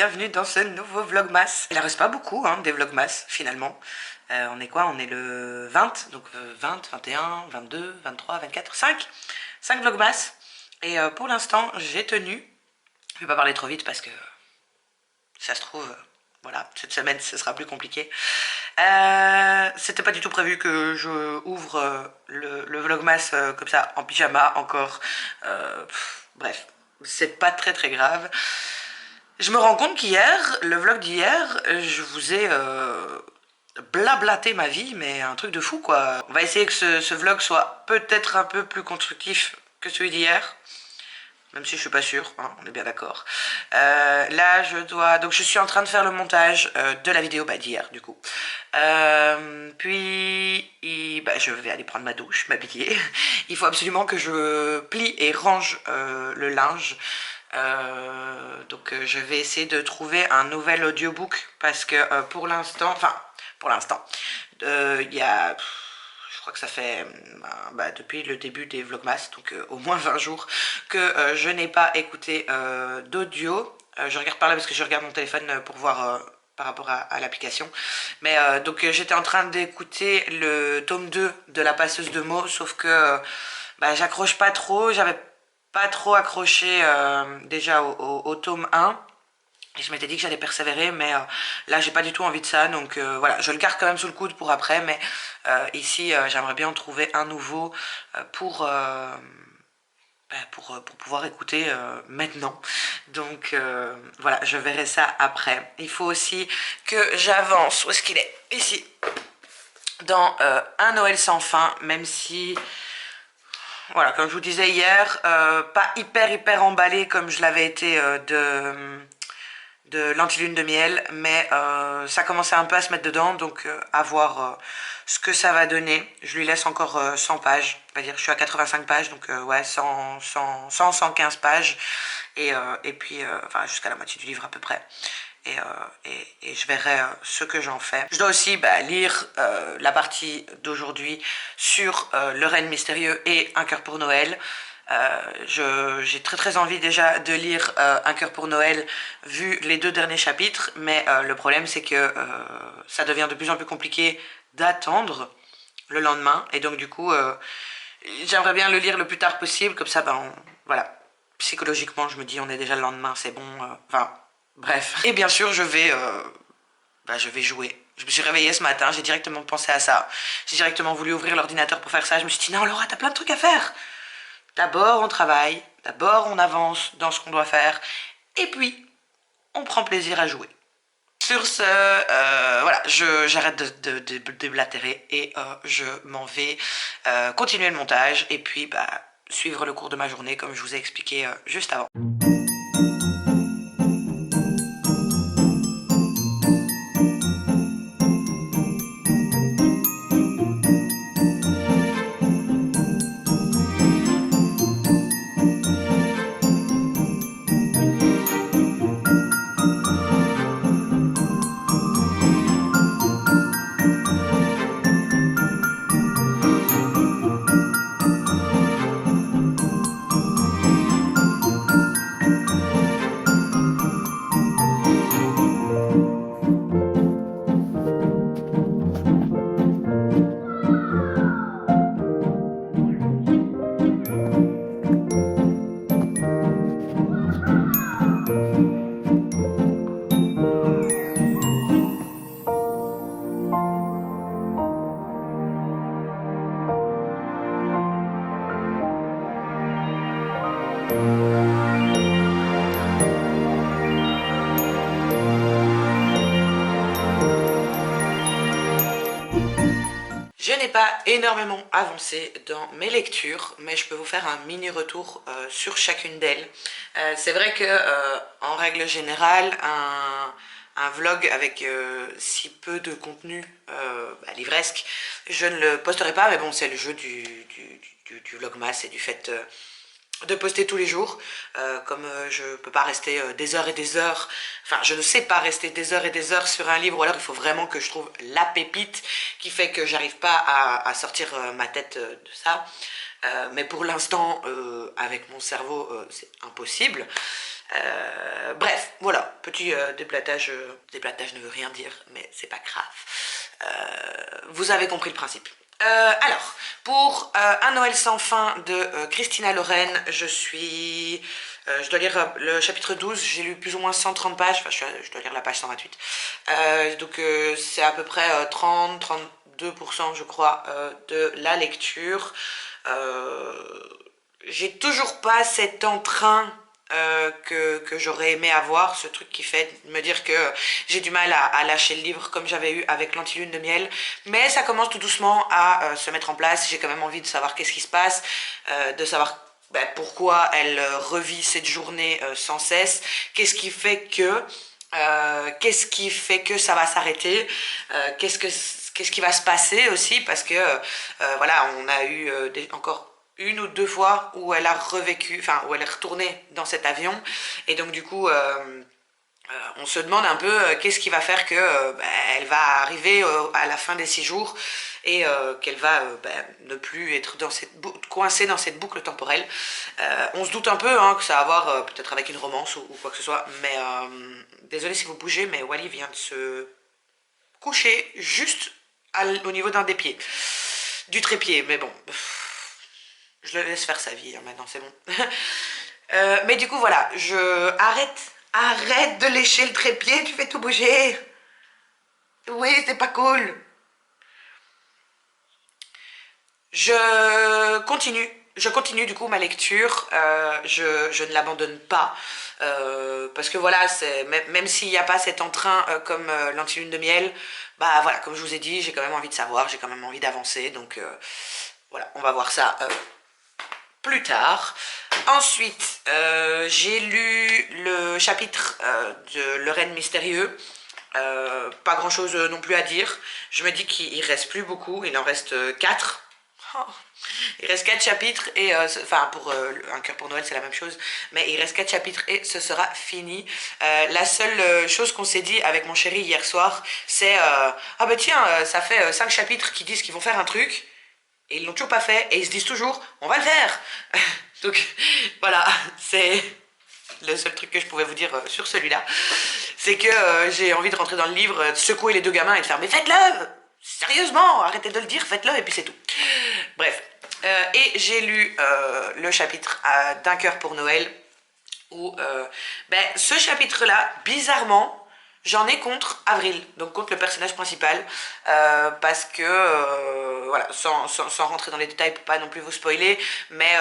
bienvenue dans ce nouveau vlogmas. Il en reste pas beaucoup des vlogmas finalement. On est quoi? On est le 20, donc 20, 21, 22, 23, 24, 5 vlogmas. Et pour l'instant j'ai tenu. Je vais pas parler trop vite parce que ça se trouve, voilà, cette semaine ce sera plus compliqué. C'était pas du tout prévu que je ouvre le vlogmas comme ça en pyjama encore. Bref, c'est pas très grave. Je me rends compte qu'hier, le vlog d'hier, je vous ai blablaté ma vie, mais un truc de fou quoi. On va essayer que ce vlog soit peut-être un peu plus constructif que celui d'hier. Même si je suis pas sûre, hein, on est bien d'accord. Là, donc je suis en train de faire le montage de la vidéo d'hier, du coup. Je vais aller prendre ma douche, m'habiller. Il faut absolument que je plie et range le linge. Donc je vais essayer de trouver un nouvel audiobook parce que pour l'instant, il y a... Je crois que ça fait depuis le début des vlogmas, donc au moins 20 jours, que je n'ai pas écouté d'audio. Je regarde par là parce que je regarde mon téléphone pour voir par rapport à l'application. Mais donc j'étais en train d'écouter le tome 2 de La Passeuse de mots, sauf que j'accroche pas trop. J'avais pas trop accroché déjà au tome 1. Et je m'étais dit que j'allais persévérer, mais là j'ai pas du tout envie de ça, donc voilà, je le garde quand même sous le coude pour après, mais ici j'aimerais bien en trouver un nouveau pour pouvoir écouter maintenant. Donc voilà, je verrai ça après. Il faut aussi que j'avance, où est-ce qu'il est? Ici, dans Un Noël sans fin, même si... Voilà, comme je vous disais hier, pas hyper emballé comme je l'avais été de l'antilune de miel, mais ça commençait un peu à se mettre dedans, donc à voir ce que ça va donner. Je lui laisse encore 100 pages, on va dire, je suis à 85 pages, donc ouais, 115 pages, et puis, enfin, jusqu'à la moitié du livre à peu près. Et je verrai ce que j'en fais. Je dois aussi lire la partie d'aujourd'hui sur Le Reine Mystérieux et Un cœur pour Noël. J'ai très envie déjà de lire Un cœur pour Noël vu les 2 derniers chapitres, mais le problème c'est que ça devient de plus en plus compliqué d'attendre le lendemain, et donc du coup j'aimerais bien le lire le plus tard possible, comme ça voilà, psychologiquement je me dis on est déjà le lendemain, c'est bon, enfin bref. Et bien sûr je vais jouer. Je me suis réveillée ce matin, j'ai directement pensé à ça, j'ai directement voulu ouvrir l'ordinateur pour faire ça, je me suis dit non Laura, t'as plein de trucs à faire. D'abord on travaille, d'abord on avance dans ce qu'on doit faire, et puis on prend plaisir à jouer. Sur ce, voilà, j'arrête de déblatérer et je m'en vais continuer le montage et puis suivre le cours de ma journée comme je vous ai expliqué juste avant. Je n'ai pas énormément avancé dans mes lectures, mais je peux vous faire un mini retour sur chacune d'elles. C'est vrai que, en règle générale, un vlog avec si peu de contenu livresque, je ne le posterai pas, mais bon, c'est le jeu du vlogmas et du fait de poster tous les jours. Comme je peux pas rester des heures et des heures, enfin je ne sais pas rester des heures et des heures sur un livre, ou alors il faut vraiment que je trouve la pépite qui fait que j'arrive pas à sortir ma tête de ça. Mais pour l'instant avec mon cerveau c'est impossible. Bref, voilà, petit déplatage. Déplatage ne veut rien dire, mais c'est pas grave. Vous avez compris le principe. Alors, pour Un Noël sans fin de Christina Loren, je dois lire le chapitre 12, j'ai lu plus ou moins 130 pages, enfin je dois lire la page 128. Donc c'est à peu près 30-32% je crois de la lecture. J'ai toujours pas cet entrain que j'aurais aimé avoir, ce truc qui fait me dire que j'ai du mal à lâcher le livre comme j'avais eu avec l'Antilune de miel, mais ça commence tout doucement à se mettre en place. J'ai quand même envie de savoir qu'est-ce qui se passe, de savoir pourquoi elle revit cette journée sans cesse, qu'est-ce qui fait que ça va s'arrêter, qu'est-ce qui va se passer aussi, parce que voilà, on a eu encore une ou deux fois où elle a revécu, enfin où elle est retournée dans cet avion, et donc du coup on se demande un peu qu'est-ce qui va faire que elle va arriver à la fin des 6 jours et qu'elle va ne plus être coincée dans cette boucle temporelle. On se doute un peu hein, que ça va à voir peut-être avec une romance ou quoi que ce soit, mais désolé si vous bougez, mais Wally vient de se coucher juste au niveau d'un des pieds, du trépied, mais bon, je le laisse faire sa vie hein, maintenant, c'est bon. Mais du coup voilà, arrête de lécher le trépied, tu fais tout bouger. Oui, c'est pas cool. Je continue du coup ma lecture, je ne l'abandonne pas, parce que voilà, même s'il n'y a pas cet entrain comme l'Antilune de miel, bah voilà, comme je vous ai dit, j'ai quand même envie de savoir, j'ai quand même envie d'avancer, donc voilà, on va voir ça plus tard. Ensuite, j'ai lu le chapitre de Le Reine mystérieux. Pas grand chose non plus à dire. Je me dis qu'il reste plus beaucoup, il en reste 4. Oh. Il reste 4 chapitres et enfin pour Un cœur pour Noël c'est la même chose, mais il reste 4 chapitres et ce sera fini. La seule chose qu'on s'est dit avec mon chéri hier soir, c'est ah bah tiens, ça fait 5 chapitres qui disent qu'ils vont faire un truc et ils l'ont toujours pas fait et ils se disent toujours on va le faire. Donc voilà, c'est le seul truc que je pouvais vous dire sur celui-là, c'est que j'ai envie de rentrer dans le livre, de secouer les deux gamins et de faire mais faites-le, sérieusement, arrêtez de le dire, faites-le et puis c'est tout. Bref, et j'ai lu le chapitre d'Un cœur pour Noël où ce chapitre-là, bizarrement, j'en ai contre Avril, donc contre le personnage principal, parce que, voilà, sans rentrer dans les détails pour pas non plus vous spoiler, mais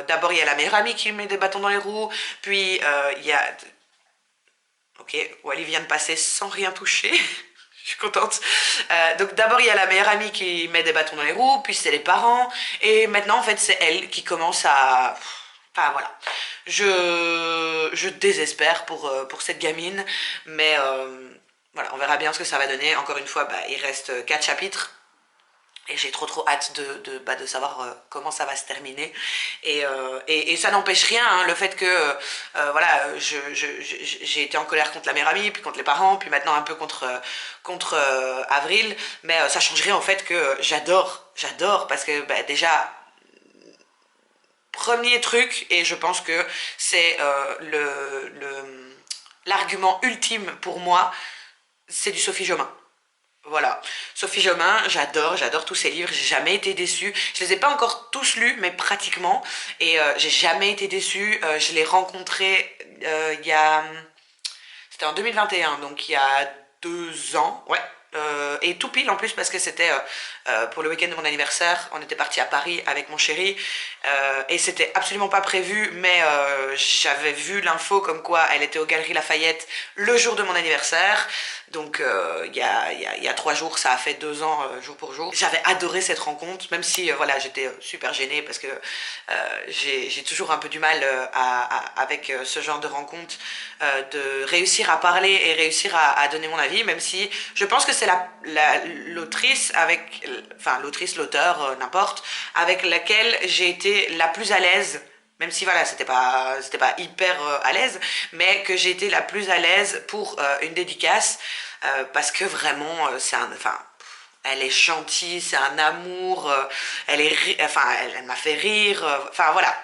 d'abord il y a la meilleure amie qui met des bâtons dans les roues, puis il y a... Ok, Wally vient de passer sans rien toucher. Je suis contente. Donc d'abord il y a la meilleure amie qui met des bâtons dans les roues, puis c'est les parents, et maintenant en fait c'est elle qui commence à... Enfin voilà, je désespère pour cette gamine, mais voilà, on verra bien ce que ça va donner. Encore une fois, il reste 4 chapitres. Et j'ai trop hâte de savoir comment ça va se terminer. Et ça n'empêche rien, hein, le fait que voilà, j'ai été en colère contre la meilleure amie, puis contre les parents, puis maintenant un peu contre Avril, mais ça change rien au fait que j'adore, parce que déjà, premier truc, et je pense que c'est l'argument ultime pour moi, c'est du Sophie Jomain. Voilà, Sophie Jomain, j'adore tous ses livres, j'ai jamais été déçue. Je les ai pas encore tous lus, mais pratiquement. Et j'ai jamais été déçue. Je l'ai rencontré il y a... C'était en 2021, donc il y a 2 ans. Ouais. Et tout pile en plus parce que c'était pour le week-end de mon anniversaire. On était parti à Paris avec mon chéri et c'était absolument pas prévu, mais j'avais vu l'info comme quoi elle était aux Galeries Lafayette le jour de mon anniversaire. Donc il y a 3 jours, ça a fait 2 ans jour pour jour. J'avais adoré cette rencontre, même si voilà, j'étais super gênée parce que j'ai toujours un peu du mal avec ce genre de rencontre, de réussir à parler et réussir à donner mon avis, même si je pense que c'est l'autrice l'auteur, n'importe, avec laquelle j'ai été la plus à l'aise, même si voilà, c'était pas hyper à l'aise, mais que j'ai été la plus à l'aise pour une dédicace, parce que vraiment, elle est gentille, c'est un amour, elle m'a fait rire, enfin voilà,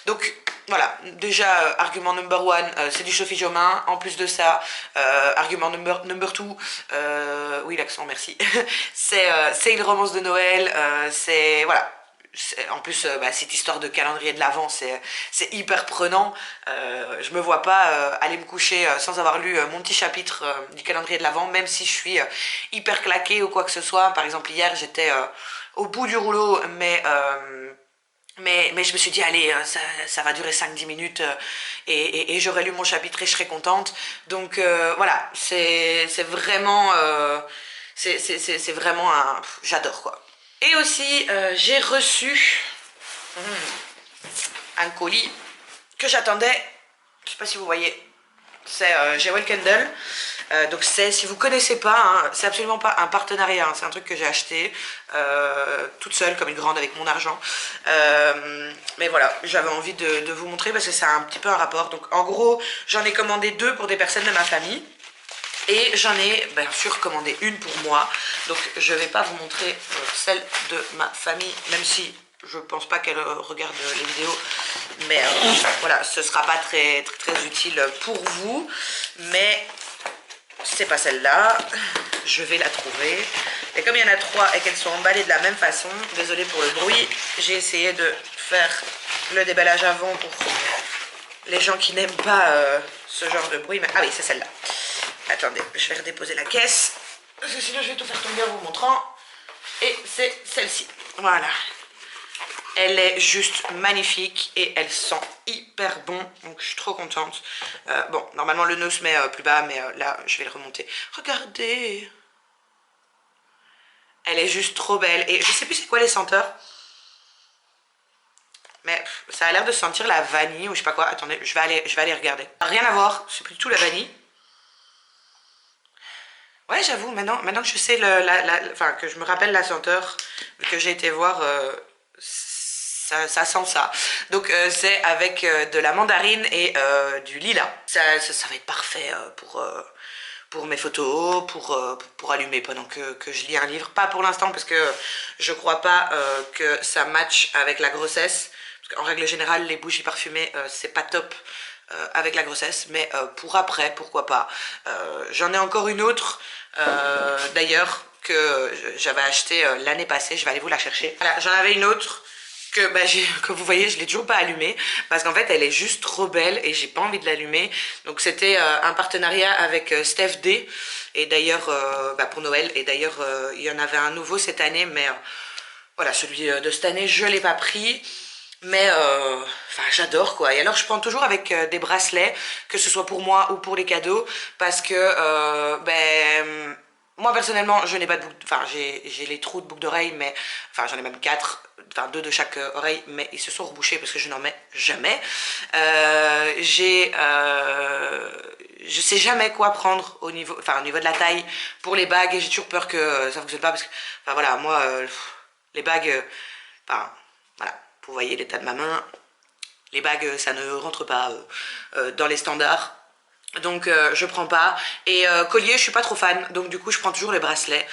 donc voilà, déjà, argument number one, c'est du chauffage aux mains. En plus de ça, argument number two, oui, l'accent, merci. C'est une romance de Noël, c'est, voilà. En plus, bah, cette histoire de calendrier de l'Avent, c'est hyper prenant. Je me vois pas aller me coucher sans avoir lu mon petit chapitre du calendrier de l'Avent, même si je suis hyper claquée ou quoi que ce soit. Par exemple, hier, j'étais au bout du rouleau, mais je me suis dit, allez, ça va durer 5-10 minutes et j'aurai lu mon chapitre et je serai contente. Donc voilà, c'est vraiment, c'est vraiment un... J'adore quoi. Et aussi, j'ai reçu un colis que j'attendais, je sais pas si vous voyez, c'est Jewel Kendall. Donc c'est, si vous connaissez pas, hein, c'est absolument pas un partenariat, hein, c'est un truc que j'ai acheté toute seule comme une grande avec mon argent. Mais voilà, j'avais envie de vous montrer parce que ça a un petit peu un rapport. Donc en gros, j'en ai commandé 2 pour des personnes de ma famille. Et j'en ai bien sûr commandé une pour moi. Donc je vais pas vous montrer celle de ma famille, même si je pense pas qu'elle regarde les vidéos. Mais voilà, ce sera pas très utile pour vous. Mais c'est pas celle-là, je vais la trouver. Et comme il y en a 3 et qu'elles sont emballées de la même façon, désolée pour le bruit, j'ai essayé de faire le déballage avant pour les gens qui n'aiment pas ce genre de bruit. Mais... ah oui, c'est celle-là. Attendez, je vais redéposer la caisse, parce que sinon je vais tout faire tomber en vous montrant. Et c'est celle-ci, voilà. Elle est juste magnifique et elle sent hyper bon, donc je suis trop contente. Bon, normalement le nœud se met plus bas, mais là je vais le remonter. Regardez, elle est juste trop belle et je sais plus c'est quoi les senteurs, mais ça a l'air de sentir la vanille ou je sais pas quoi. Attendez, je vais aller regarder. Rien à voir, c'est plus du tout la vanille. Ouais, j'avoue, maintenant que je sais enfin que je me rappelle la senteur que j'ai été voir. Ça sent ça. Donc c'est avec de la mandarine et du lilas. Ça va être parfait pour mes photos, pour allumer pendant que je lis un livre. Pas pour l'instant parce que je crois pas que ça matche avec la grossesse. Parce qu'en règle générale, les bougies parfumées, c'est pas top avec la grossesse. Mais pour après, pourquoi pas. J'en ai encore une autre d'ailleurs que j'avais acheté l'année passée. Je vais aller vous la chercher. Voilà, j'en avais une autre que bah, comme vous voyez je l'ai toujours pas allumée parce qu'en fait elle est juste trop belle et j'ai pas envie de l'allumer. Donc c'était un partenariat avec Steph D et d'ailleurs bah, pour Noël, et d'ailleurs il y en avait un nouveau cette année, mais voilà, celui de cette année je l'ai pas pris, mais enfin j'adore quoi. Et alors je prends toujours avec des bracelets, que ce soit pour moi ou pour les cadeaux, parce que ben moi personnellement je n'ai pas de boucle, enfin j'ai les trous de boucle d'oreille, mais enfin j'en ai même 4, enfin 2 de chaque oreille, mais ils se sont rebouchés parce que je n'en mets jamais. Je sais jamais quoi prendre au niveau de la taille pour les bagues, et j'ai toujours peur que ça fonctionne pas parce que enfin voilà, moi les bagues, enfin voilà, vous voyez l'état de ma main, les bagues ça ne rentre pas dans les standards. Donc je prends pas. Et collier je suis pas trop fan, donc du coup je prends toujours les bracelets,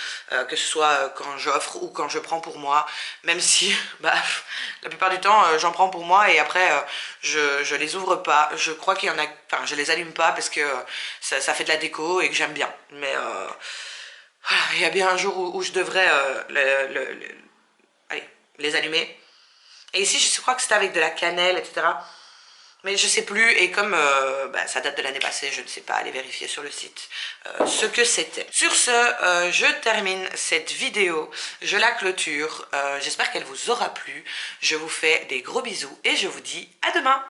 que ce soit quand j'offre ou quand je prends pour moi, même si bah, la plupart du temps j'en prends pour moi et après je les ouvre pas. Je crois qu'il y en a, enfin je les allume pas parce que ça fait de la déco et que j'aime bien, mais voilà, il y a bien un jour où je devrais allez, les allumer. Et ici je crois que c'était avec de la cannelle, etc. Mais je sais plus, et comme bah, ça date de l'année passée, je ne sais pas, aller vérifier sur le site ce que c'était. Sur ce, je termine cette vidéo, je la clôture, j'espère qu'elle vous aura plu, je vous fais des gros bisous et je vous dis à demain.